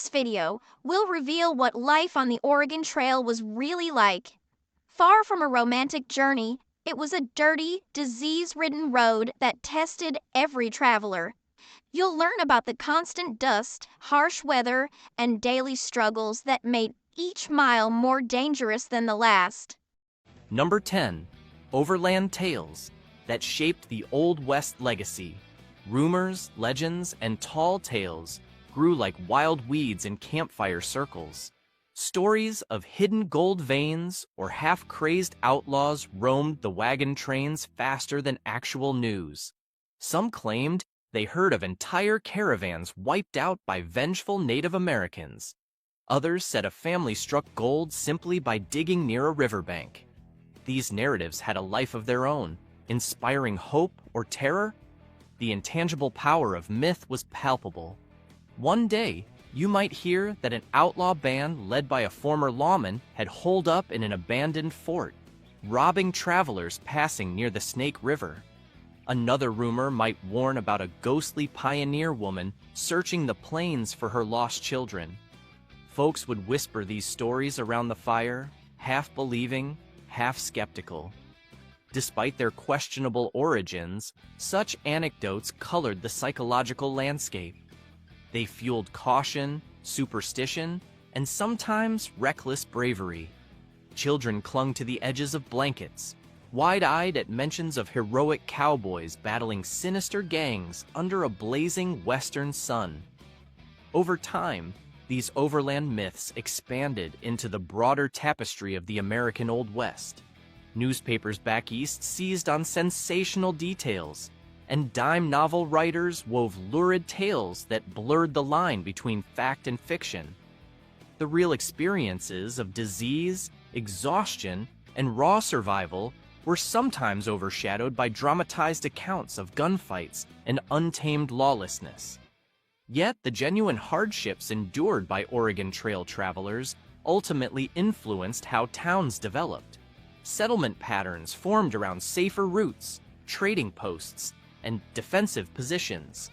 This video will reveal what life on the Oregon Trail was really like. Far from a romantic journey, it was a dirty, disease-ridden road that tested every traveler. You'll learn about the constant dust, harsh weather, and daily struggles that made each mile more dangerous than the last. Number 10. Overland Tales that shaped the Old West legacy. Rumors, legends, and tall tales grew like wild weeds in campfire circles. Stories of hidden gold veins or half-crazed outlaws roamed the wagon trains faster than actual news. Some claimed they heard of entire caravans wiped out by vengeful Native Americans. Others said a family struck gold simply by digging near a riverbank. These narratives had a life of their own, inspiring hope or terror. The intangible power of myth was palpable. One day, you might hear that an outlaw band led by a former lawman had holed up in an abandoned fort, robbing travelers passing near the Snake River. Another rumor might warn about a ghostly pioneer woman searching the plains for her lost children. Folks would whisper these stories around the fire, half believing, half skeptical. Despite their questionable origins, such anecdotes colored the psychological landscape. They fueled caution, superstition, and sometimes reckless bravery. Children clung to the edges of blankets, wide-eyed at mentions of heroic cowboys battling sinister gangs under a blazing western sun. Over time, these overland myths expanded into the broader tapestry of the American Old West. Newspapers back east seized on sensational details, and dime novel writers wove lurid tales that blurred the line between fact and fiction. The real experiences of disease, exhaustion, and raw survival were sometimes overshadowed by dramatized accounts of gunfights and untamed lawlessness. Yet the genuine hardships endured by Oregon Trail travelers ultimately influenced how towns developed. Settlement patterns formed around safer routes, trading posts, and defensive positions.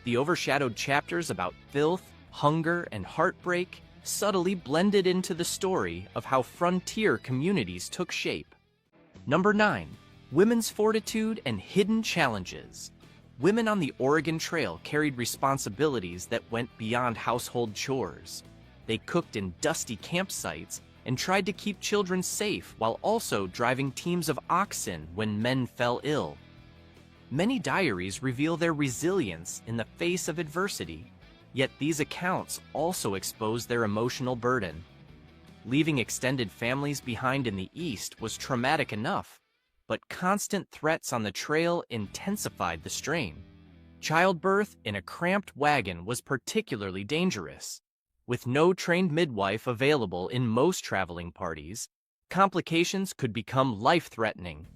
The overshadowed chapters about filth, hunger, and heartbreak subtly blended into the story of how frontier communities took shape. Number 9. Women's fortitude and hidden challenges. Women on the Oregon Trail carried responsibilities that went beyond household chores. They cooked in dusty campsites and tried to keep children safe while also driving teams of oxen when men fell ill. Many diaries reveal their resilience in the face of adversity, yet these accounts also expose their emotional burden. Leaving extended families behind in the East was traumatic enough, but constant threats on the trail intensified the strain. Childbirth in a cramped wagon was particularly dangerous. With no trained midwife available in most traveling parties, complications could become life-threatening.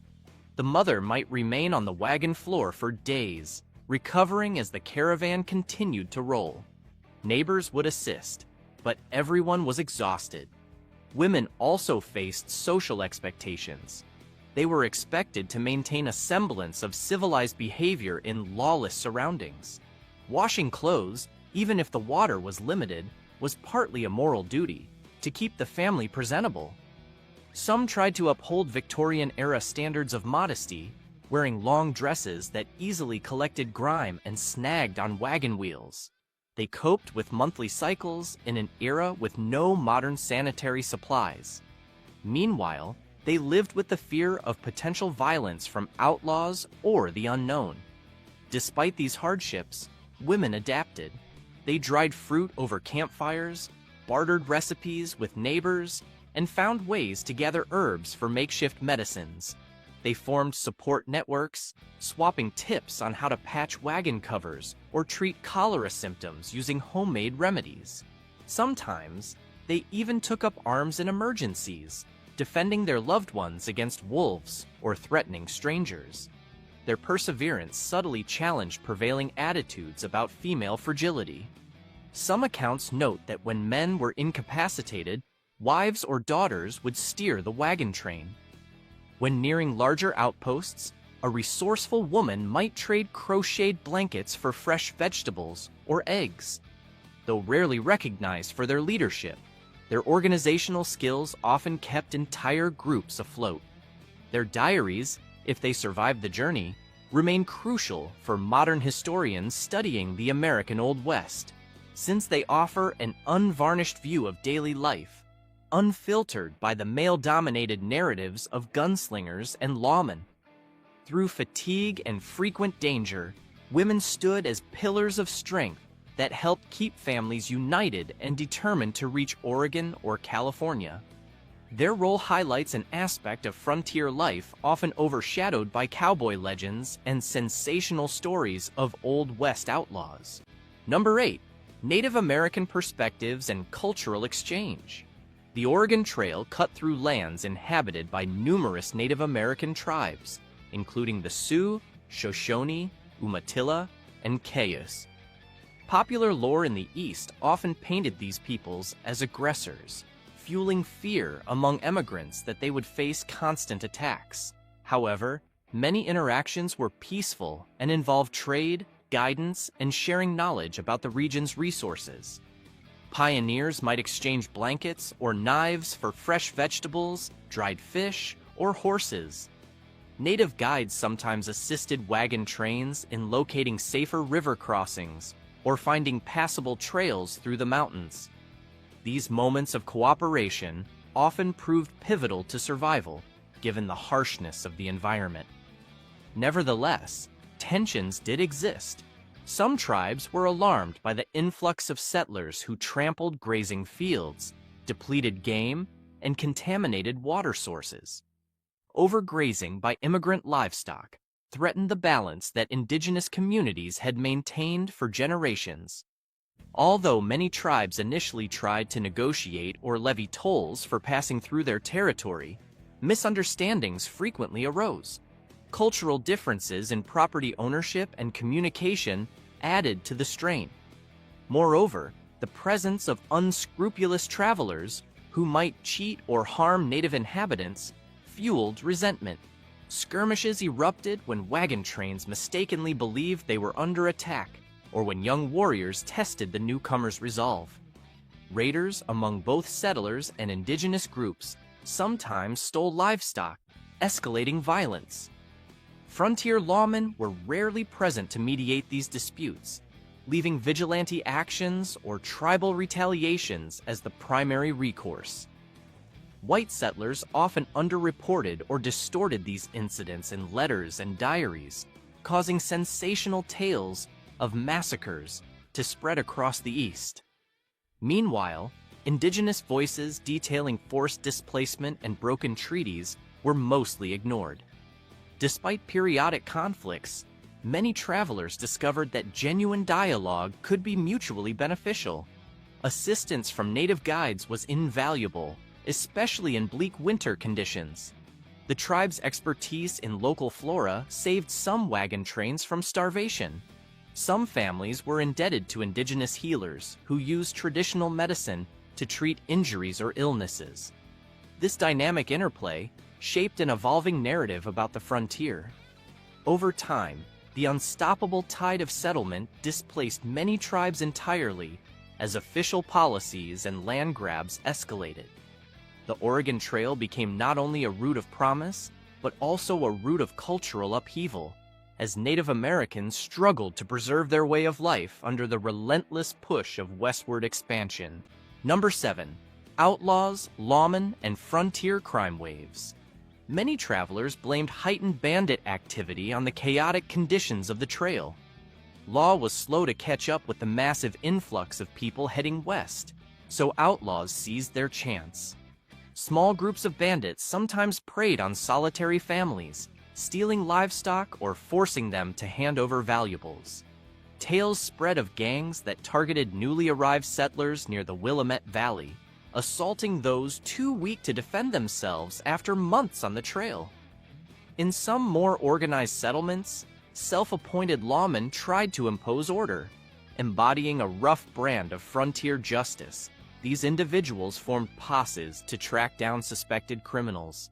The mother might remain on the wagon floor for days, recovering as the caravan continued to roll. Neighbors would assist, but everyone was exhausted. Women also faced social expectations. They were expected to maintain a semblance of civilized behavior in lawless surroundings. Washing clothes, even if the water was limited, was partly a moral duty to keep the family presentable. Some tried to uphold Victorian-era standards of modesty, wearing long dresses that easily collected grime and snagged on wagon wheels. They coped with monthly cycles in an era with no modern sanitary supplies. Meanwhile, they lived with the fear of potential violence from outlaws or the unknown. Despite these hardships, women adapted. They dried fruit over campfires, bartered recipes with neighbors, and found ways to gather herbs for makeshift medicines. They formed support networks, swapping tips on how to patch wagon covers or treat cholera symptoms using homemade remedies. Sometimes, they even took up arms in emergencies, defending their loved ones against wolves or threatening strangers. Their perseverance subtly challenged prevailing attitudes about female fragility. Some accounts note that when men were incapacitated, wives or daughters would steer the wagon train. When nearing larger outposts, a resourceful woman might trade crocheted blankets for fresh vegetables or eggs. though rarely recognized for their leadership. Their organizational skills often kept entire groups afloat. Their diaries, if they survived the journey, remain crucial for modern historians studying the American Old West, since they offer an unvarnished view of daily life, unfiltered by the male-dominated narratives of gunslingers and lawmen. Through fatigue and frequent danger, women stood as pillars of strength that helped keep families united and determined to reach Oregon or California. Their role highlights an aspect of frontier life often overshadowed by cowboy legends and sensational stories of Old West outlaws. Number 8. Native American perspectives and cultural exchange. The Oregon Trail cut through lands inhabited by numerous Native American tribes, including the Sioux, Shoshone, Umatilla, and Cayuse. Popular lore in the East often painted these peoples as aggressors, fueling fear among emigrants that they would face constant attacks. However, many interactions were peaceful and involved trade, guidance, and sharing knowledge about the region's resources. Pioneers might exchange blankets or knives for fresh vegetables, dried fish, or horses. Native guides sometimes assisted wagon trains in locating safer river crossings or finding passable trails through the mountains. These moments of cooperation often proved pivotal to survival, given the harshness of the environment. Nevertheless, tensions did exist. Some tribes were alarmed by the influx of settlers who trampled grazing fields, depleted game, and contaminated water sources. Overgrazing by immigrant livestock threatened the balance that indigenous communities had maintained for generations. Although many tribes initially tried to negotiate or levy tolls for passing through their territory, misunderstandings frequently arose. Cultural differences in property ownership and communication added to the strain. Moreover, the presence of unscrupulous travelers who might cheat or harm native inhabitants fueled resentment. Skirmishes erupted when wagon trains mistakenly believed they were under attack, or when young warriors tested the newcomers' resolve. Raiders among both settlers and indigenous groups sometimes stole livestock, escalating violence. Frontier lawmen were rarely present to mediate these disputes, leaving vigilante actions or tribal retaliations as the primary recourse. White settlers often underreported or distorted these incidents in letters and diaries, causing sensational tales of massacres to spread across the East. Meanwhile, indigenous voices detailing forced displacement and broken treaties were mostly ignored. Despite periodic conflicts, many travelers discovered that genuine dialogue could be mutually beneficial. Assistance from native guides was invaluable, especially in bleak winter conditions. The tribe's expertise in local flora saved some wagon trains from starvation. Some families were indebted to indigenous healers who used traditional medicine to treat injuries or illnesses. This dynamic interplay shaped an evolving narrative about the frontier. Over time, the unstoppable tide of settlement displaced many tribes entirely as official policies and land grabs escalated. The Oregon Trail became not only a route of promise, but also a route of cultural upheaval, as Native Americans struggled to preserve their way of life under the relentless push of westward expansion. Number 7. Outlaws, lawmen, and frontier crime waves. Many travelers blamed heightened bandit activity on the chaotic conditions of the trail. Law was slow to catch up with the massive influx of people heading west, so outlaws seized their chance. Small groups of bandits sometimes preyed on solitary families, stealing livestock or forcing them to hand over valuables. Tales spread of gangs that targeted newly arrived settlers near the Willamette Valley, assaulting those too weak to defend themselves after months on the trail. In some more organized settlements, self-appointed lawmen tried to impose order. Embodying a rough brand of frontier justice, these individuals formed posses to track down suspected criminals.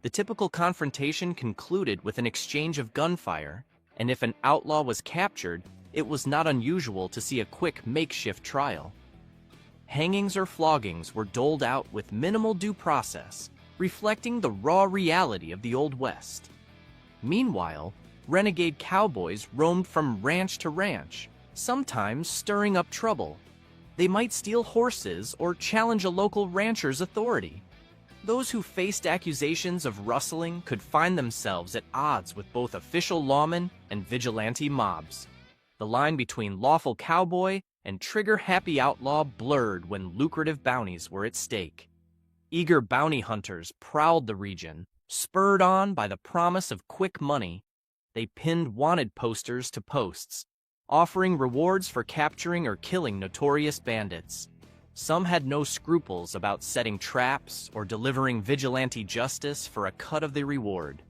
The typical confrontation concluded with an exchange of gunfire, and if an outlaw was captured, it was not unusual to see a quick makeshift trial. Hangings or floggings were doled out with minimal due process, reflecting the raw reality of the Old West. Meanwhile, renegade cowboys roamed from ranch to ranch, sometimes stirring up trouble. They might steal horses or challenge a local rancher's authority. Those who faced accusations of rustling could find themselves at odds with both official lawmen and vigilante mobs. The line between lawful cowboy and trigger-happy outlaw blurred when lucrative bounties were at stake. Eager bounty hunters prowled the region, spurred on by the promise of quick money. They pinned wanted posters to posts, offering rewards for capturing or killing notorious bandits. Some had no scruples about setting traps or delivering vigilante justice for a cut of the reward.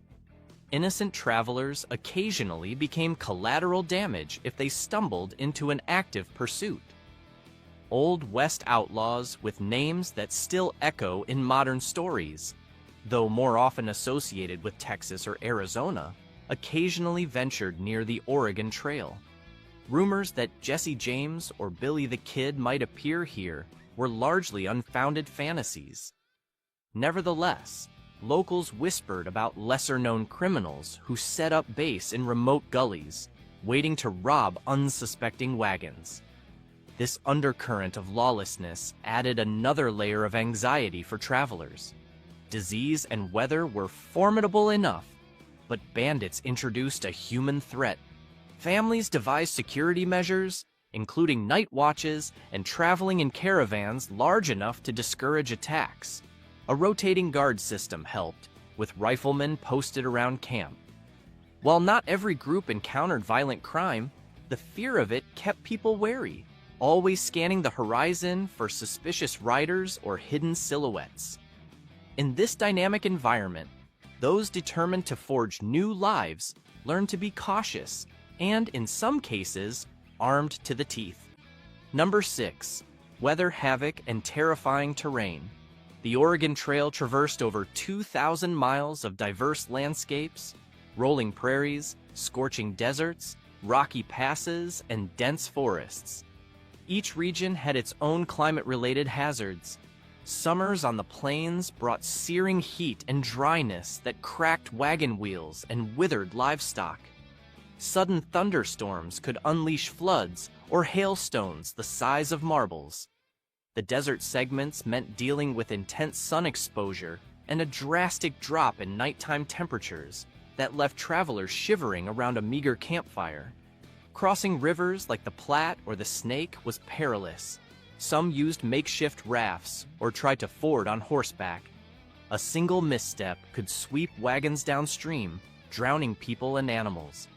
Innocent travelers occasionally became collateral damage if they stumbled into an active pursuit. Old West outlaws with names that still echo in modern stories, though more often associated with Texas or Arizona, occasionally ventured near the Oregon Trail. Rumors that Jesse James or Billy the Kid might appear here were largely unfounded fantasies. Nevertheless, locals whispered about lesser-known criminals who set up base in remote gullies, waiting to rob unsuspecting wagons. This undercurrent of lawlessness added another layer of anxiety for travelers. Disease and weather were formidable enough, but bandits introduced a human threat. Families devised security measures, including night watches and traveling in caravans large enough to discourage attacks. A rotating guard system helped, with riflemen posted around camp. While not every group encountered violent crime, the fear of it kept people wary, always scanning the horizon for suspicious riders or hidden silhouettes. In this dynamic environment, those determined to forge new lives learned to be cautious and, in some cases, armed to the teeth. Number 6. Weather havoc and terrifying terrain. The Oregon Trail traversed over 2,000 miles of diverse landscapes, rolling prairies, scorching deserts, rocky passes, and dense forests. Each region had its own climate-related hazards. Summers on the plains brought searing heat and dryness that cracked wagon wheels and withered livestock. Sudden thunderstorms could unleash floods or hailstones the size of marbles. The desert segments meant dealing with intense sun exposure and a drastic drop in nighttime temperatures that left travelers shivering around a meager campfire. Crossing rivers like the Platte or the Snake was perilous. Some used makeshift rafts or tried to ford on horseback. A single misstep could sweep wagons downstream, drowning people and animals.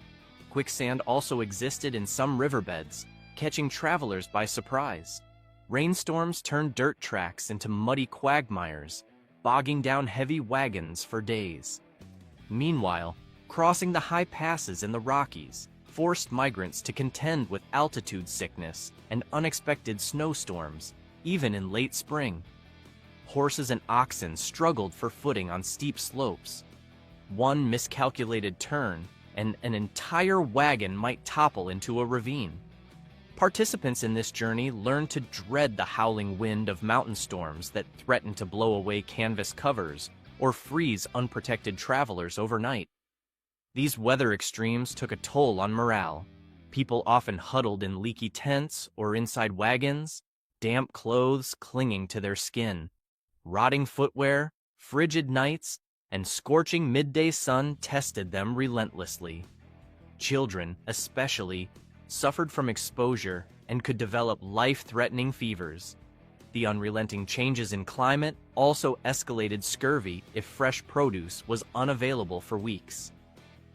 Quicksand also existed in some riverbeds, catching travelers by surprise. Rainstorms turned dirt tracks into muddy quagmires, bogging down heavy wagons for days. Meanwhile, crossing the high passes in the Rockies forced migrants to contend with altitude sickness and unexpected snowstorms, even in late spring. Horses and oxen struggled for footing on steep slopes. One miscalculated turn, and an entire wagon might topple into a ravine. Participants in this journey learned to dread the howling wind of mountain storms that threatened to blow away canvas covers or freeze unprotected travelers overnight. These weather extremes took a toll on morale. People often huddled in leaky tents or inside wagons, damp clothes clinging to their skin. Rotting footwear, frigid nights, and scorching midday sun tested them relentlessly. Children, especially, suffered from exposure and could develop life-threatening fevers. The unrelenting changes in climate also escalated scurvy if fresh produce was unavailable for weeks.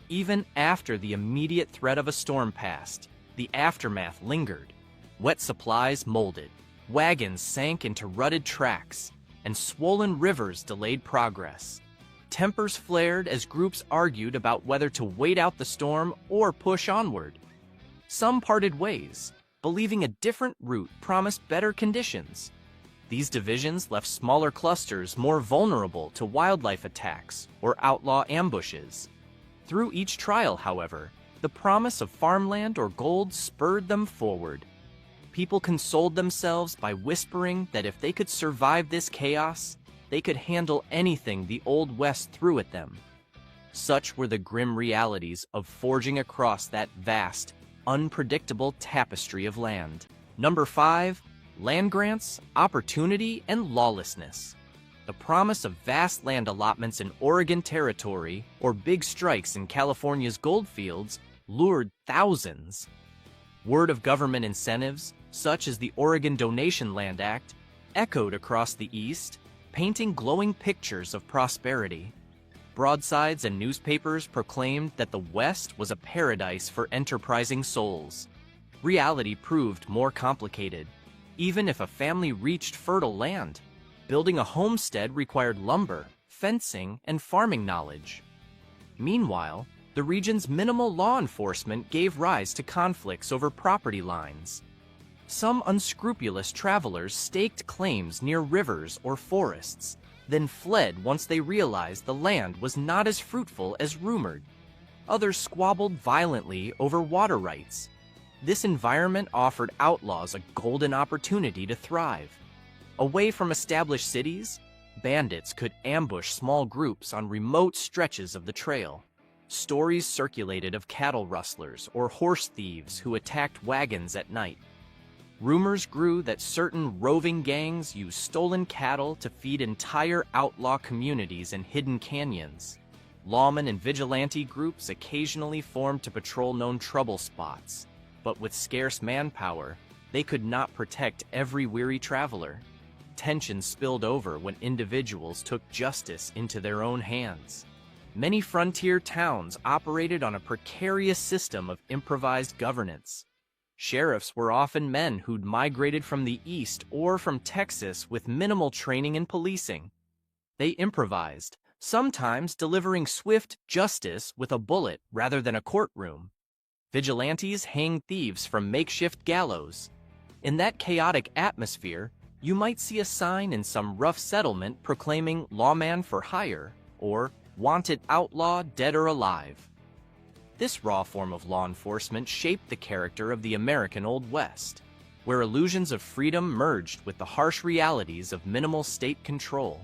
Even after the immediate threat of a storm passed, the aftermath lingered. Wet supplies molded, wagons sank into rutted tracks, and swollen rivers delayed progress. Tempers flared as groups argued about whether to wait out the storm or push onward. Some parted ways, believing a different route promised better conditions. These divisions left smaller clusters more vulnerable to wildlife attacks or outlaw ambushes. Through each trial, however, the promise of farmland or gold spurred them forward. People consoled themselves by whispering that if they could survive this chaos, they could handle anything the Old West threw at them. Such were the grim realities of forging across that vast, unpredictable tapestry of land. Number 5. Land grants, opportunity, and lawlessness. The promise of vast land allotments in Oregon Territory or big strikes in California's goldfields lured thousands. Word of government incentives, such as the Oregon Donation Land Act, echoed across the East, painting glowing pictures of prosperity. Broadsides and newspapers proclaimed that the West was a paradise for enterprising souls. Reality proved more complicated. Even if a family reached fertile land, building a homestead required lumber, fencing, and farming knowledge. Meanwhile, the region's minimal law enforcement gave rise to conflicts over property lines. Some unscrupulous travelers staked claims near rivers or forests, then fled once they realized the land was not as fruitful as rumored. Others squabbled violently over water rights. This environment offered outlaws a golden opportunity to thrive. Away from established cities, bandits could ambush small groups on remote stretches of the trail. Stories circulated of cattle rustlers or horse thieves who attacked wagons at night. Rumors grew that certain roving gangs used stolen cattle to feed entire outlaw communities in hidden canyons. Lawmen and vigilante groups occasionally formed to patrol known trouble spots, but with scarce manpower, they could not protect every weary traveler. Tensions spilled over when individuals took justice into their own hands. Many frontier towns operated on a precarious system of improvised governance. Sheriffs were often men who'd migrated from the East or from Texas with minimal training in policing. They improvised, sometimes delivering swift justice with a bullet rather than a courtroom. Vigilantes hanged thieves from makeshift gallows. In that chaotic atmosphere, you might see a sign in some rough settlement proclaiming lawman for hire or wanted outlaw dead or alive. This raw form of law enforcement shaped the character of the American Old West, where illusions of freedom merged with the harsh realities of minimal state control.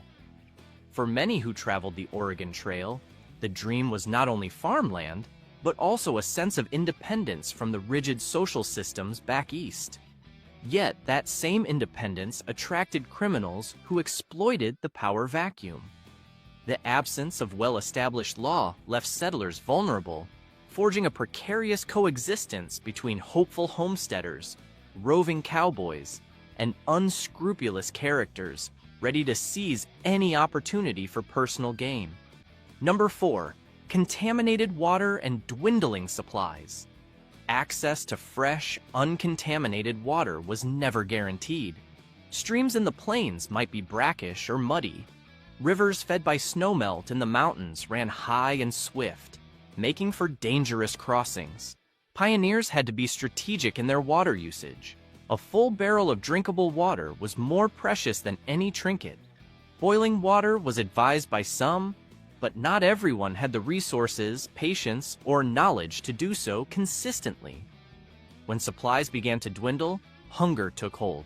For many who traveled the Oregon Trail, the dream was not only farmland, but also a sense of independence from the rigid social systems back east. Yet that same independence attracted criminals who exploited the power vacuum. The absence of well-established law left settlers vulnerable, forging a precarious coexistence between hopeful homesteaders, roving cowboys, and unscrupulous characters ready to seize any opportunity for personal gain. Number 4. Contaminated water and dwindling supplies. Access to fresh, uncontaminated water was never guaranteed. Streams in the plains might be brackish or muddy. Rivers fed by snowmelt in the mountains ran high and swift, making for dangerous crossings. Pioneers had to be strategic in their water usage. A full barrel of drinkable water was more precious than any trinket. Boiling water was advised by some, but not everyone had the resources, patience, or knowledge to do so consistently. When supplies began to dwindle, hunger took hold.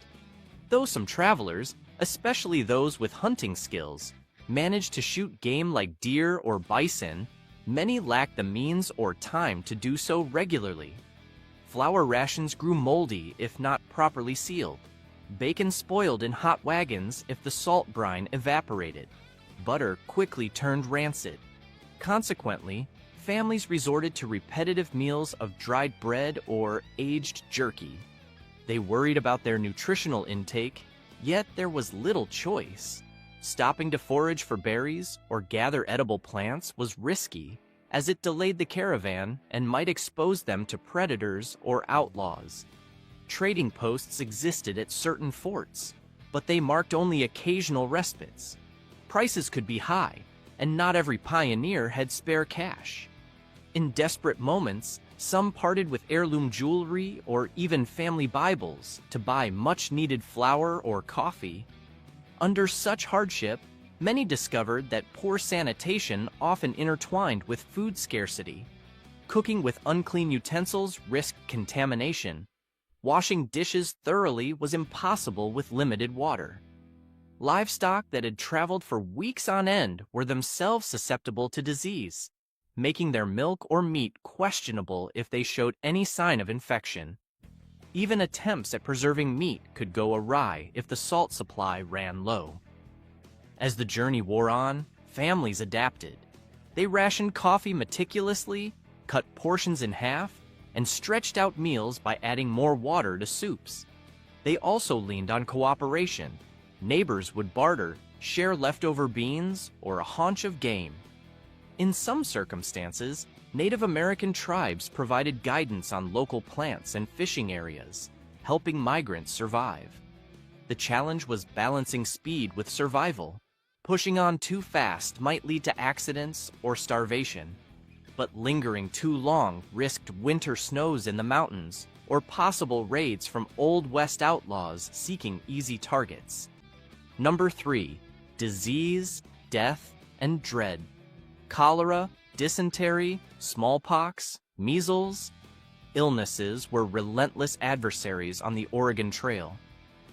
Though some travelers, especially those with hunting skills, managed to shoot game like deer or bison, many lacked the means or time to do so regularly. Flour rations grew moldy if not properly sealed. Bacon spoiled in hot wagons if the salt brine evaporated. Butter quickly turned rancid. Consequently, families resorted to repetitive meals of dried bread or aged jerky. They worried about their nutritional intake, yet there was little choice. Stopping to forage for berries or gather edible plants was risky, as it delayed the caravan and might expose them to predators or outlaws. Trading posts existed at certain forts, but they marked only occasional respites. Prices could be high, and not every pioneer had spare cash. In desperate moments, some parted with heirloom jewelry or even family Bibles to buy much-needed flour or coffee. Under such hardship, many discovered that poor sanitation often intertwined with food scarcity. Cooking with unclean utensils risked contamination. Washing dishes thoroughly was impossible with limited water. Livestock that had traveled for weeks on end were themselves susceptible to disease, making their milk or meat questionable if they showed any sign of infection. Even attempts at preserving meat could go awry if the salt supply ran low. As the journey wore on, families adapted. They rationed coffee meticulously, cut portions in half, and stretched out meals by adding more water to soups. They also leaned on cooperation. Neighbors would barter, share leftover beans, or a haunch of game. In some circumstances, Native American tribes provided guidance on local plants and fishing areas, helping migrants survive. The challenge was balancing speed with survival. Pushing on too fast might lead to accidents or starvation, but lingering too long risked winter snows in the mountains or possible raids from Old West outlaws seeking easy targets. Number 3, disease, death, and dread. Cholera, dysentery, smallpox, measles. Illnesses were relentless adversaries on the Oregon Trail.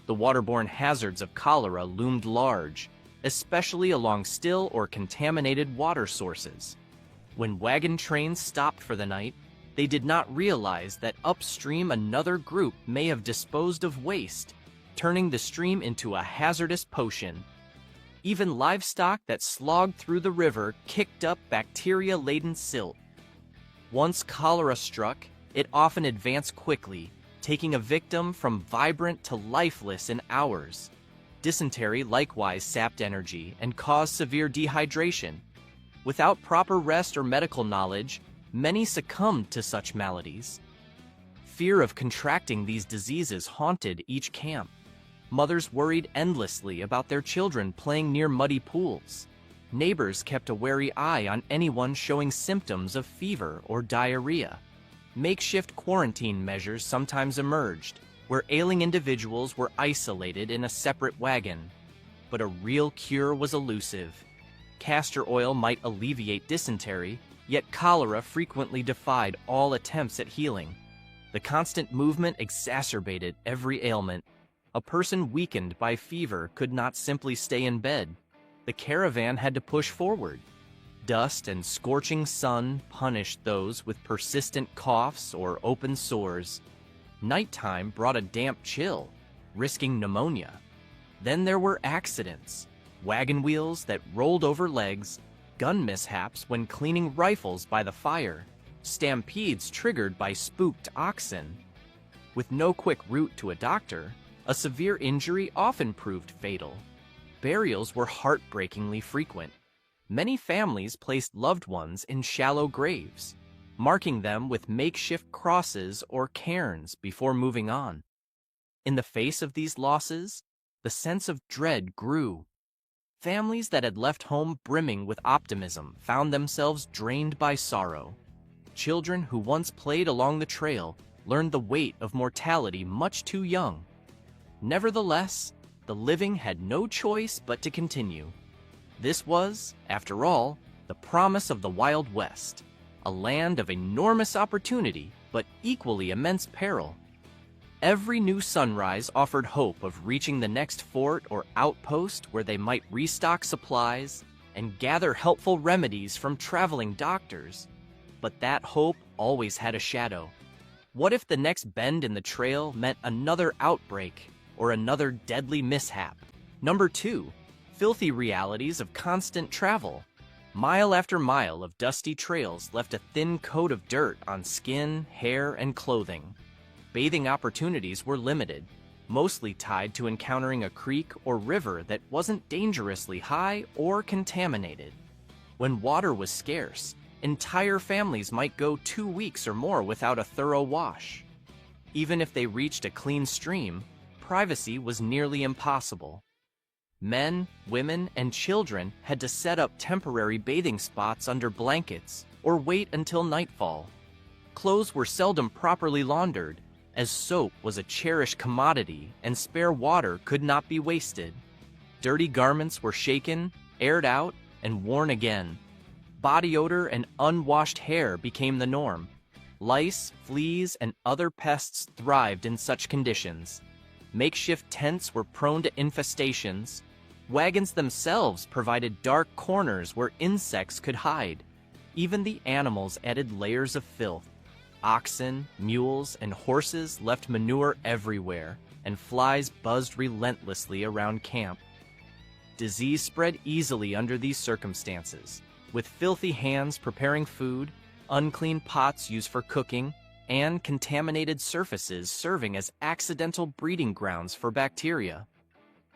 The waterborne hazards of cholera loomed large, especially along still or contaminated water sources. When wagon trains stopped for the night, they did not realize that upstream another group may have disposed of waste, turning the stream into a hazardous potion. Even livestock that slogged through the river kicked up bacteria-laden silt. Once cholera struck, it often advanced quickly, taking a victim from vibrant to lifeless in hours. Dysentery likewise sapped energy and caused severe dehydration. Without proper rest or medical knowledge, many succumbed to such maladies. Fear of contracting these diseases haunted each camp. Mothers worried endlessly about their children playing near muddy pools. Neighbors kept a wary eye on anyone showing symptoms of fever or diarrhea. Makeshift quarantine measures sometimes emerged, where ailing individuals were isolated in a separate wagon. But a real cure was elusive. Castor oil might alleviate dysentery, yet cholera frequently defied all attempts at healing. The constant movement exacerbated every ailment. A person weakened by fever could not simply stay in bed. The caravan had to push forward. Dust and scorching sun punished those with persistent coughs or open sores. Nighttime brought a damp chill, risking pneumonia. Then there were accidents. Wagon wheels that rolled over legs, gun mishaps when cleaning rifles by the fire, stampedes triggered by spooked oxen. With no quick route to a doctor, a severe injury often proved fatal. Burials were heartbreakingly frequent. Many families placed loved ones in shallow graves, marking them with makeshift crosses or cairns before moving on. In the face of these losses, the sense of dread grew. Families that had left home brimming with optimism found themselves drained by sorrow. Children who once played along the trail learned the weight of mortality much too young. Nevertheless, the living had no choice but to continue. This was, after all, the promise of the Wild West, a land of enormous opportunity but equally immense peril. Every new sunrise offered hope of reaching the next fort or outpost where they might restock supplies and gather helpful remedies from traveling doctors. But that hope always had a shadow. What if the next bend in the trail meant another outbreak or another deadly mishap? Number 2, filthy realities of constant travel. Mile after mile of dusty trails left a thin coat of dirt on skin, hair, and clothing. Bathing opportunities were limited, mostly tied to encountering a creek or river that wasn't dangerously high or contaminated. When water was scarce, entire families might go 2 weeks or more without a thorough wash. Even if they reached a clean stream, privacy was nearly impossible. Men, women, and children had to set up temporary bathing spots under blankets or wait until nightfall. Clothes were seldom properly laundered, as soap was a cherished commodity and spare water could not be wasted. Dirty garments were shaken, aired out, and worn again. Body odor and unwashed hair became the norm. Lice, fleas, and other pests thrived in such conditions. Makeshift tents were prone to infestations. Wagons themselves provided dark corners where insects could hide. Even the animals added layers of filth. Oxen, mules, and horses left manure everywhere, and flies buzzed relentlessly around camp. Disease spread easily under these circumstances, with filthy hands preparing food, unclean pots used for cooking, and contaminated surfaces serving as accidental breeding grounds for bacteria.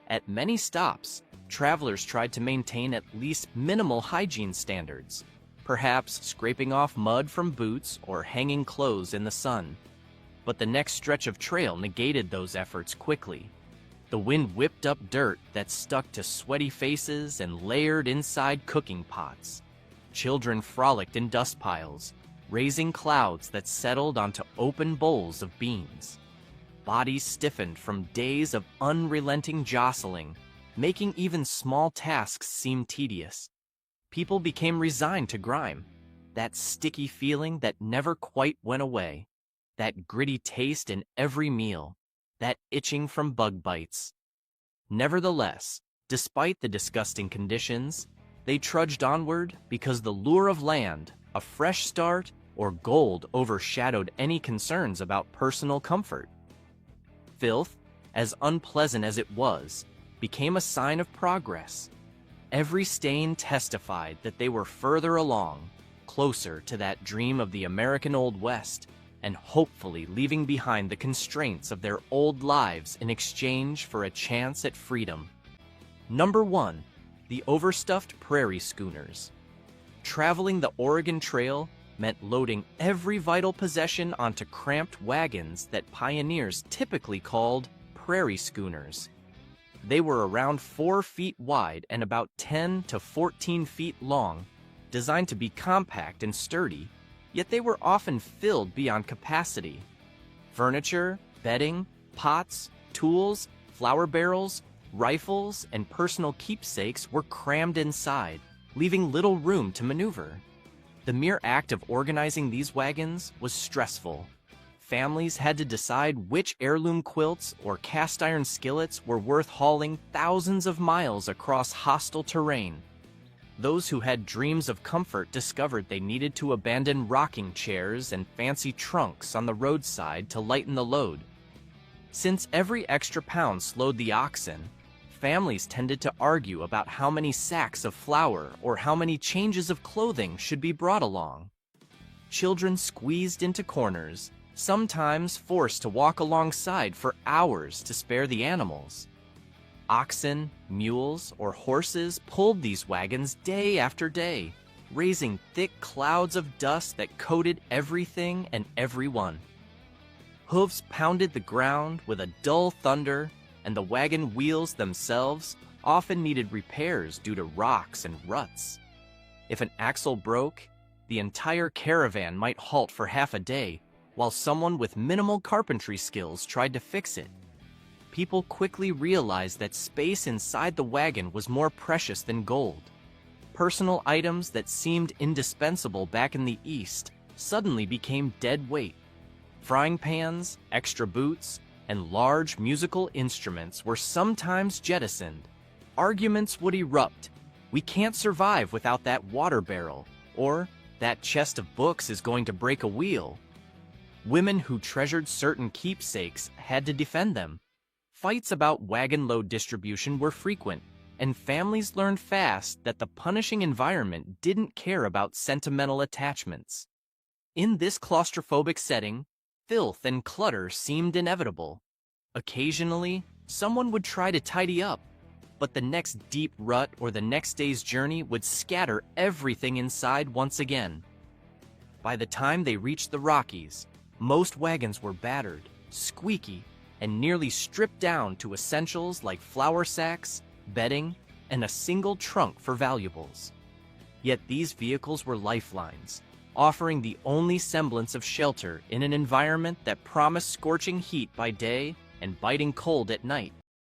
At many stops, travelers tried to maintain at least minimal hygiene standards, perhaps scraping off mud from boots or hanging clothes in the sun. But the next stretch of trail negated those efforts quickly. The wind whipped up dirt that stuck to sweaty faces and layered inside cooking pots. Children frolicked in dust piles, raising clouds that settled onto open bowls of beans. Bodies stiffened from days of unrelenting jostling, making even small tasks seem tedious. People became resigned to grime, that sticky feeling that never quite went away, that gritty taste in every meal, that itching from bug bites. Nevertheless, despite the disgusting conditions, they trudged onward because the lure of land, a fresh start, or gold overshadowed any concerns about personal comfort. Filth, as unpleasant as it was, became a sign of progress. Every stain testified that they were further along, closer to that dream of the American Old West, and hopefully leaving behind the constraints of their old lives in exchange for a chance at freedom. Number 1. The overstuffed prairie schooners. Traveling the Oregon Trail meant loading every vital possession onto cramped wagons that pioneers typically called prairie schooners. They were around 4 feet wide and about 10 to 14 feet long, designed to be compact and sturdy, yet they were often filled beyond capacity. Furniture, bedding, pots, tools, flour barrels, rifles, and personal keepsakes were crammed inside, leaving little room to maneuver. The mere act of organizing these wagons was stressful. Families had to decide which heirloom quilts or cast iron skillets were worth hauling thousands of miles across hostile terrain. Those who had dreams of comfort discovered they needed to abandon rocking chairs and fancy trunks on the roadside to lighten the load. Since every extra pound slowed the oxen, families tended to argue about how many sacks of flour or how many changes of clothing should be brought along. Children squeezed into corners, sometimes forced to walk alongside for hours to spare the animals. Oxen, mules, or horses pulled these wagons day after day, raising thick clouds of dust that coated everything and everyone. Hooves pounded the ground with a dull thunder, and the wagon wheels themselves often needed repairs due to rocks and ruts. If an axle broke, the entire caravan might halt for half a day while someone with minimal carpentry skills tried to fix it. People quickly realized that space inside the wagon was more precious than gold. Personal items that seemed indispensable back in the East suddenly became dead weight. Frying pans, extra boots, and large musical instruments were sometimes jettisoned. Arguments would erupt. "We can't survive without that water barrel," or "that chest of books is going to break a wheel." Women who treasured certain keepsakes had to defend them. Fights about wagon load distribution were frequent, and families learned fast that the punishing environment didn't care about sentimental attachments. In this claustrophobic setting, filth and clutter seemed inevitable. Occasionally, someone would try to tidy up, but the next deep rut or the next day's journey would scatter everything inside once again. By the time they reached the Rockies, most wagons were battered, squeaky, and nearly stripped down to essentials like flour sacks, bedding, and a single trunk for valuables. Yet these vehicles were lifelines, offering the only semblance of shelter in an environment that promised scorching heat by day and biting cold at night.